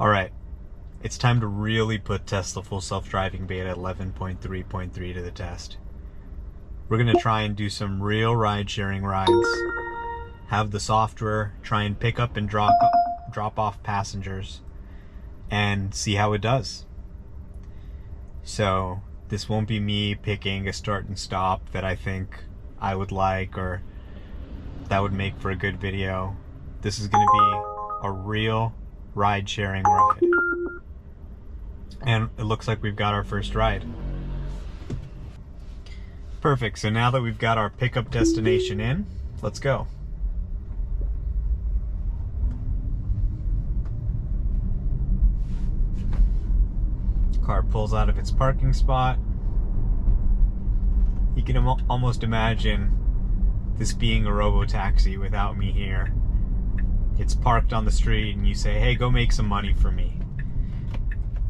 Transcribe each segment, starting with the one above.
Alright, it's time to really put Tesla Full Self-Driving Beta 11.3.3 to the test. We're going to try and do some real ride-sharing rides, have the software try and pick up and drop off passengers, and see how it does. So, this won't be me picking a start and stop that I think I would like or that would make for a good video. This is going to be a real ride-sharing ride. And it looks like we've got our first ride. Perfect, so now that we've got our pickup destination in, let's go. Car pulls out of its parking spot. You can almost imagine this being a robo-taxi without me here. It's parked on the street and you say, hey, go make some money for me.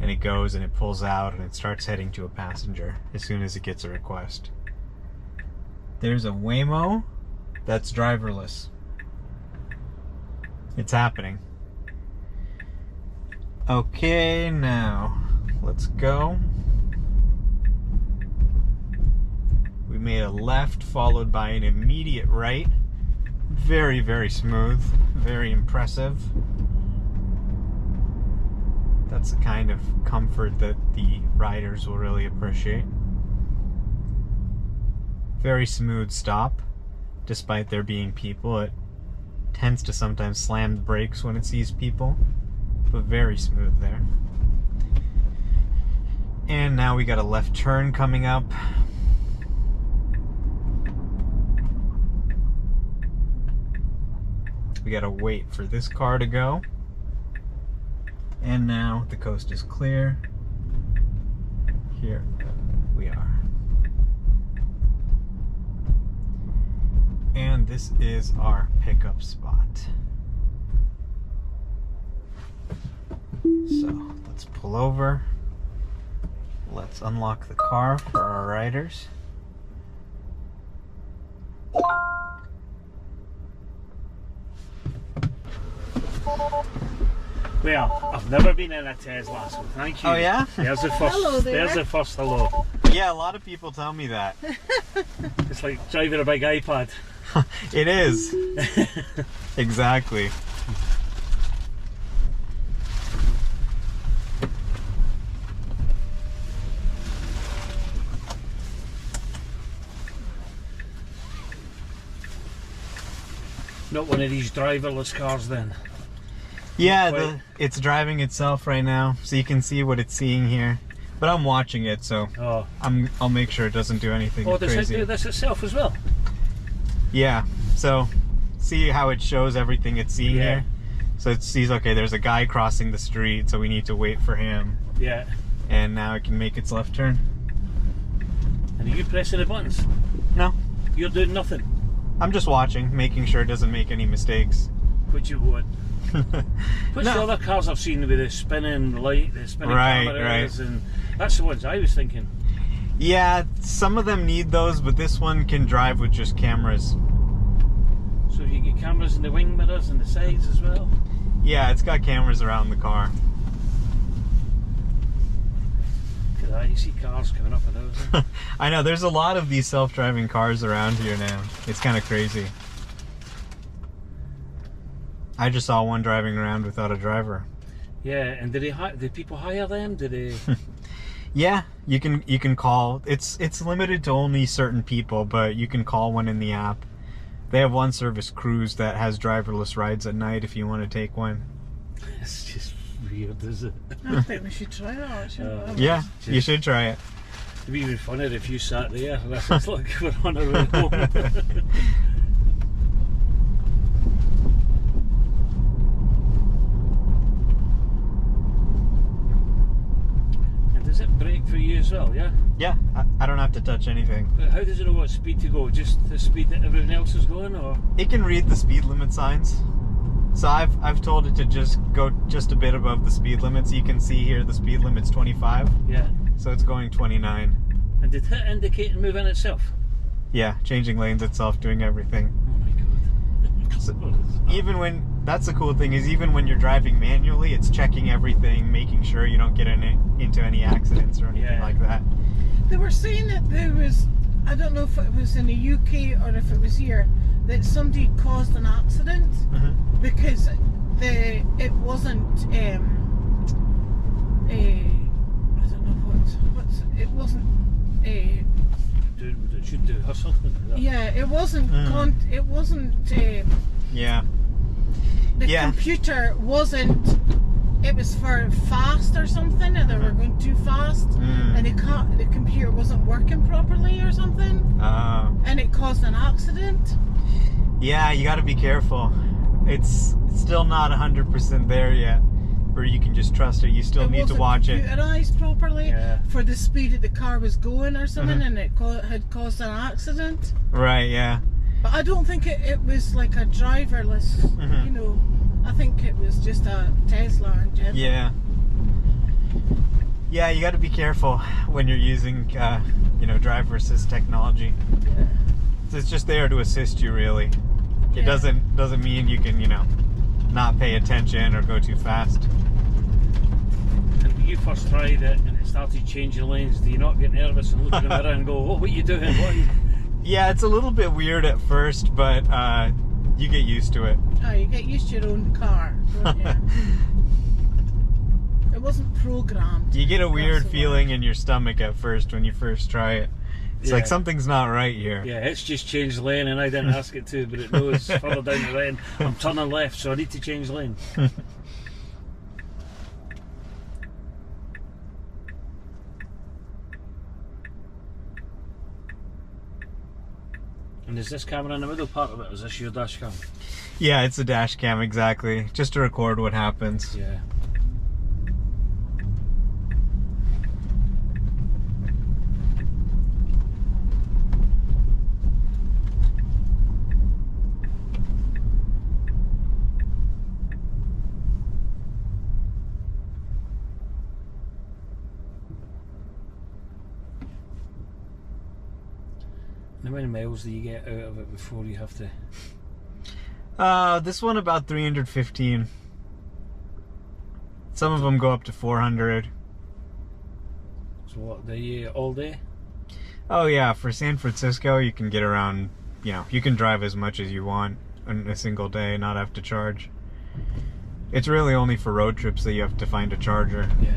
And it goes and it pulls out and it starts heading to a passenger as soon as it gets a request. There's a Waymo that's driverless. It's happening. Okay, now let's go. We made a left followed by an immediate right. Very, very smooth, very impressive. That's the kind of comfort that the riders will really appreciate. Very smooth stop, despite there being people. It tends to sometimes slam the brakes when it sees people, but very smooth there. And now we got a left turn coming up. We gotta wait for this car to go. And now the coast is clear. Here we are. And this is our pickup spot. So let's pull over. Let's unlock the car for our riders. Well, I've never been in a Tesla, so thank you. Oh yeah? There's the first. Hello there. There's the first hello. Yeah, a lot of people tell me that. It's like driving a big iPad. It is. Exactly. Not one of these driverless cars then. Yeah, it's driving itself right now, so you can see what it's seeing here. But I'm watching it, so Oh. I'll make sure it doesn't do anything Does crazy. it do this itself as well? Yeah, so see how it shows everything it's seeing Yeah. here? So it sees, okay, there's a guy crossing the street, so we need to wait for him. Yeah. And now it can make its left turn. And are you pressing the buttons? No, You're doing nothing. I'm just watching, making sure it doesn't make any mistakes. Which you would. What's No. the other cars I've seen with the spinning light, the spinning Right, cameras, and that's the ones I was thinking. Yeah, some of them need those, but this one can drive with just cameras. So you get cameras in the wing mirrors and the sides as well. Yeah, it's got cameras around the car. Look at that, you see cars coming up and over. I know, there's a lot of these self-driving cars around here now. It's kind of crazy. I just saw one driving around without a driver. Yeah, and did people hire them? Did they? Yeah, you can call. It's limited to only certain people, but you can call one in the app. They have one service, Cruise, that has driverless rides at night if you want to take one. It's just weird, is it? I think we should try that actually. Yeah, you should try it. It'd be even funnier if you sat there. It's like we're on our way home. Does it brake for you as well, yeah? Yeah, I don't have to touch anything. But how does it know what speed to go? Just the speed that everyone else is going, or? It can read the speed limit signs. So I've told it to just go just a bit above the speed limit. So you can see here the speed limit's 25. Yeah. So it's going 29. And did it indicate and move in itself? Yeah, changing lanes itself, doing everything. Oh my god. So even when, that's the cool thing, is even when you're driving manually, it's checking everything, making sure you don't get into any accidents or anything like that. They were saying that there was, I don't know if it was in the UK or if it was here, that somebody caused an accident because it wasn't I don't know what's it wasn't doing what it should do or something like that. yeah, it wasn't it wasn't Yeah. the computer wasn't, it was for fast or something, and they were going too fast, and the computer wasn't working properly or something, and it caused an accident. Yeah, you got to be careful. It's still not 100% there yet, where you can just trust it. You still need to watch it. Computerized properly for the speed that the car was going or something, and it had caused an accident. Right, yeah. But I don't think it was like a driverless, you know. I think it was just a Tesla in general. Yeah. Yeah, you got to be careful when you're using, driver assist technology. Yeah. It's just there to assist you, really. It doesn't mean you can, not pay attention or go too fast. And when you first tried it and it started changing lanes, do you not get nervous and look in the mirror and go, what are you doing? Yeah, it's a little bit weird at first, but you get used to it. Oh, you get used to your own car, don't you? It wasn't programmed. You get a weird feeling in your stomach at first when you first try it. It's like something's not right here. Yeah, it's just changed lane and I didn't ask it to, but it knows further down the lane I'm turning left, so I need to change lane. And is this camera in the middle part of it? Is this your dash cam? Yeah, it's a dash cam, exactly. Just to record what happens. Yeah. How many miles do you get out of it before you have to? This one about 315. Some of them go up to 400. So what, all day? Oh yeah, for San Francisco you can get around, you can drive as much as you want in a single day, not have to charge. It's really only for road trips that you have to find a charger. Yeah.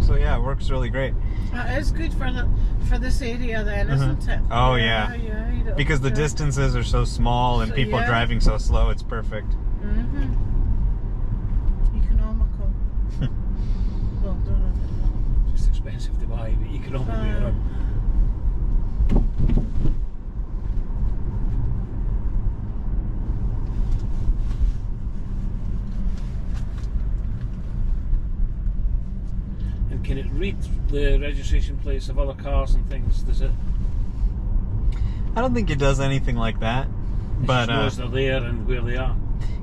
So yeah, it works really great. It's good for this area then, isn't it? Oh yeah. Because the distances are so small and people driving so slow, it's perfect. Economical. Well, don't know. Just expensive to buy, but economical. And can it read the registration plates of other cars and things? Does it? I don't think it does anything like that. But it knows they're there and where they are.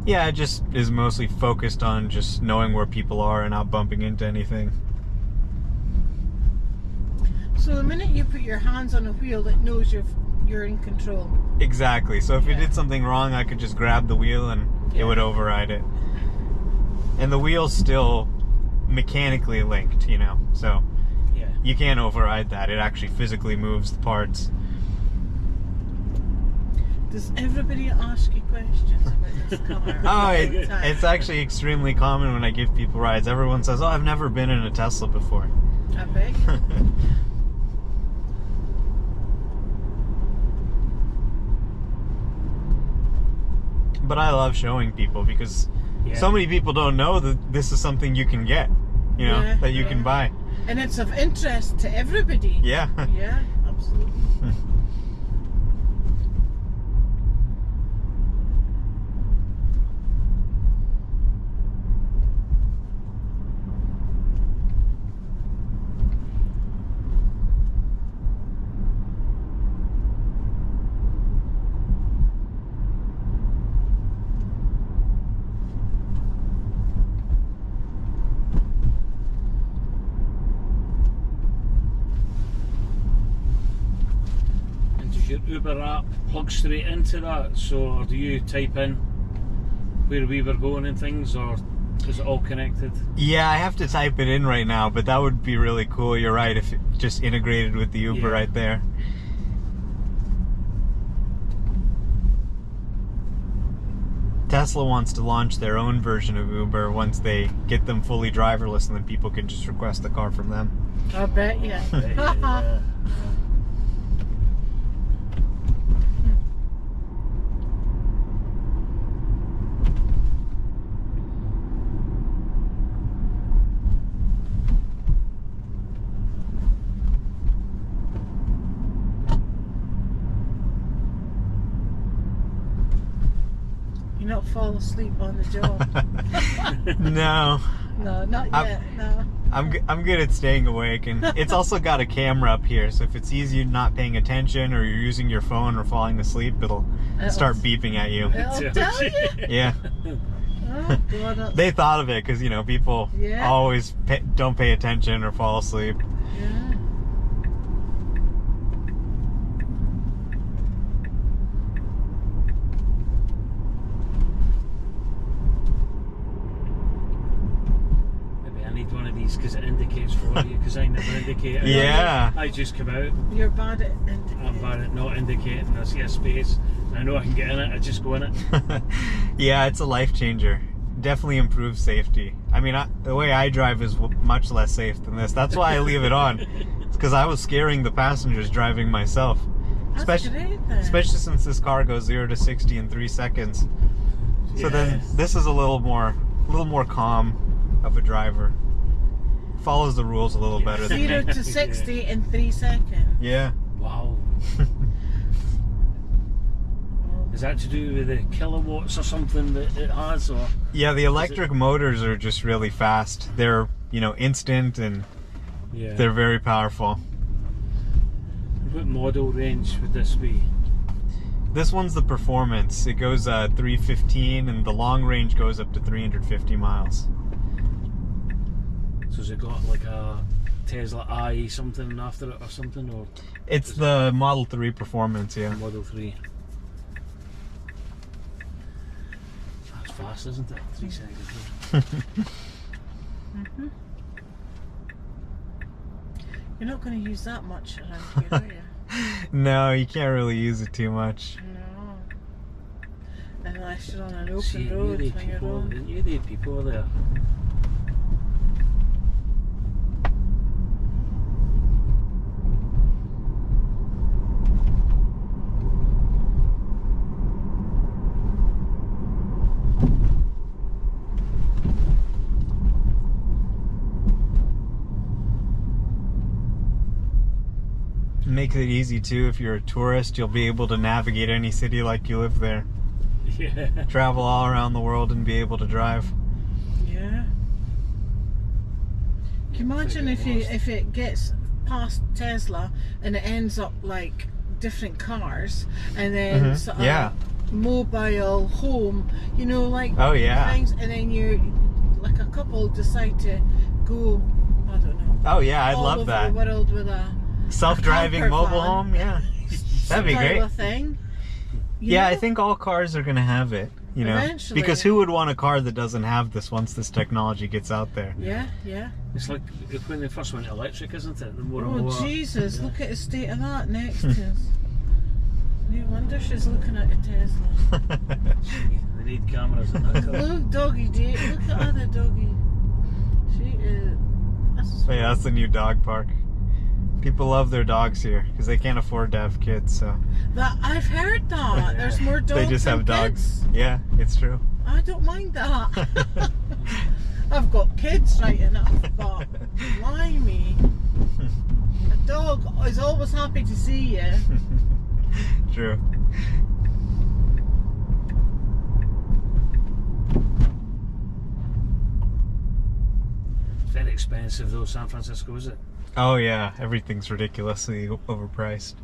Yeah, it just is mostly focused on just knowing where people are and not bumping into anything. So the minute you put your hands on a wheel, it knows you're in control. Exactly. So if you did something wrong, I could just grab the wheel and it would override it. And the wheel's still mechanically linked, so you can't override that. It actually physically moves the parts. Does everybody ask you questions about this car? Oh, it's actually extremely common when I give people rides. Everyone says, "Oh, I've never been in a Tesla before." I bet. But I love showing people because so many people don't know that this is something you can get, that you can buy. And it's of interest to everybody. Yeah. Yeah, absolutely. Uber app plug straight into that? So, or do you type in where we were going and things, or is it all connected? Yeah, I have to type it in right now, but that would be really cool. You're right, if it just integrated with the Uber Yeah. right there. Tesla wants to launch their own version of Uber once they get them fully driverless, and then people can just request the car from them. I bet you. Yeah. You not fall asleep on the job. No, No, not I'm- yet. No. I'm good at staying awake, and it's also got a camera up here, so if it's easy not paying attention or you're using your phone or falling asleep, it'll start beeping at you. It'll tell you. Yeah. Oh, God, that's, They thought of it because, you know, people Yeah. always don't pay attention or fall asleep. yeah. Maybe I need one of these because it indicates for you, because I never indicate. Yeah. I just come out. You're bad at I'm indicating. bad at not indicating. I see a space, and I know I can get in it. I just go in it. Yeah, it's a life changer. Definitely improves safety. I mean, the way I drive is much less safe than this. That's why I leave it on. It's because I was scaring the passengers driving myself. That's Especially, great then. especially since this car goes 0 to 60 in 3 seconds. So then Yes. this is a little more calm of a driver. Follows the rules a little Yeah. better than 0 me. to 60 in 3 seconds. Yeah. Wow. Is that to do with the kilowatts or something that it has, or? Yeah, the electric motors are just really fast. They're, you know, instant, and Yeah. they're very powerful. What model range would this be? This one's the performance. It goes 315, and the long range goes up to 350 miles. So has it got like a Tesla I something after it or something, or It's the Model 3 performance, yeah. Model 3? That's fast, isn't it? 3 seconds. Mhm. You're not going to use that much around here, are you? No, you can't really use it too much. No. Unless you're on an open See, road you when you're people, on. you the people there. Makes it easy too. If you're a tourist, you'll be able to navigate any city like you live there. Yeah. Travel all around the world and be able to drive. Yeah. Can you imagine if it gets past Tesla and it ends up like different cars, and then Mhm. sort of Yeah. mobile home, you know, like Oh, yeah. things, and then you like a couple decide to go, I don't know, Oh yeah, I'd all love over that. the world with a Self-driving camper mobile van. home, yeah. That'd be type great. of thing. You Yeah, know? I think all cars are gonna have it, you know. Eventually. Because who would want a car that doesn't have this once this technology gets out there? Yeah, yeah. It's like when they first went electric, isn't it? The more and Oh more. Jesus! Yeah. Look at the state of that next to us. No wonder she's looking at a Tesla. They need cameras in that car. Look, doggy, Jake. Look at other doggy. She is. That's But yeah, that's the new dog park. People love their dogs here because they can't afford to have kids, so that. I've heard that. There's more dogs. they just have than dogs. kids. Yeah, it's true. I don't mind that. I've got kids right enough, but blimey, a dog is always happy to see you. True. Very expensive though, San Francisco, is it? Oh yeah, everything's ridiculously overpriced.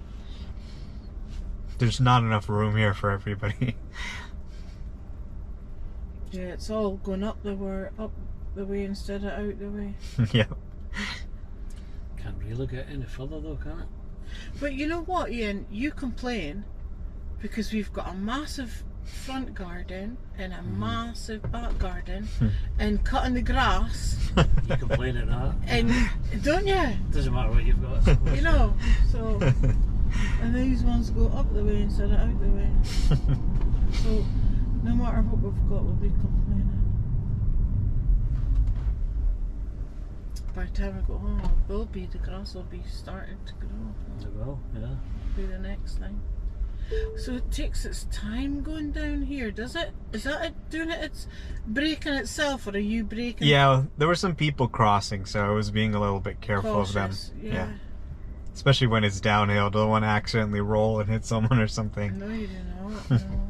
There's not enough room here for everybody. Yeah, it's all going up the way instead of out the way. Yep. Can't really get any further though, can it? But you know what, Ian? You complain because we've got a massive front garden and a massive back garden and cutting the grass. You complain at that. And don't you? Doesn't matter what you've got. You know, so and these ones go up the way instead of out the way. So no matter what we've got, we'll be complaining. By the time we go home, the grass will be starting to grow. It will, yeah. Be the next thing. So it takes its time going down here, does it? Is that it doing it? It's braking itself, or are you braking? Yeah, there were some people crossing, so I was being a little bit careful Cautious, of them. Yeah. Especially when it's downhill, don't want to accidentally roll and hit someone or something. No, you don't know it. No.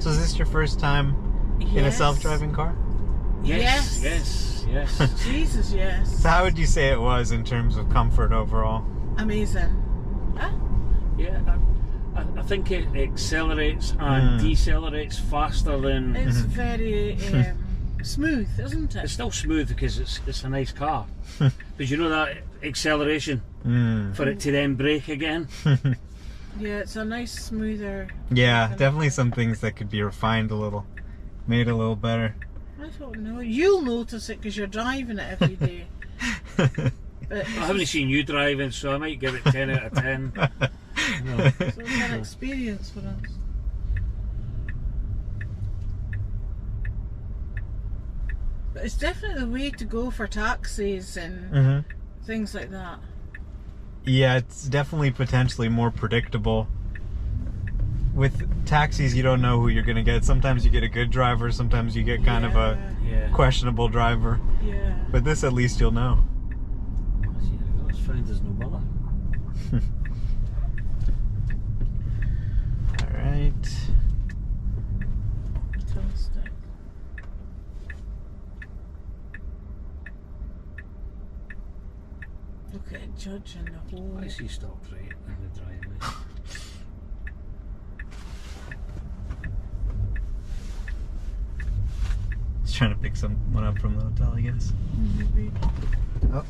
So is this your first time in a self-driving car? Yes. Jesus, yes. So how would you say it was in terms of comfort overall? Amazing. Huh? Yeah, I think it accelerates and decelerates faster than... It's very smooth, isn't it? It's still smooth because it's a nice car. But you know that acceleration for it to then brake again? Yeah, it's a nice, smoother... Yeah, definitely some things that could be refined a little. Made a little better. I don't know. You'll notice it because you're driving it every day. But I haven't seen you driving, so I might give it 10 out of 10. No. So it's an experience for us. But it's definitely the way to go for taxis and things like that. Yeah, it's definitely potentially more predictable. With taxis, you don't know who you're going to get. Sometimes you get a good driver, sometimes you get kind of a questionable driver. Yeah. But this, at least you'll know. Let's find there's no bother. Alright. Fantastic. Look at it judging the whole... I see stopped right in the driveway. He's trying to pick someone up from the hotel, I guess. Maybe. Oh.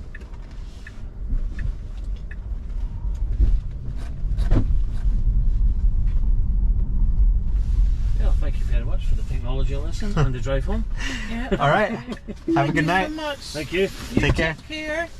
Yeah, thank you very much for the technology lesson and the drive home. Yeah. Alright. Have a good night. Thank you so much. Thank you. Take care. Take care.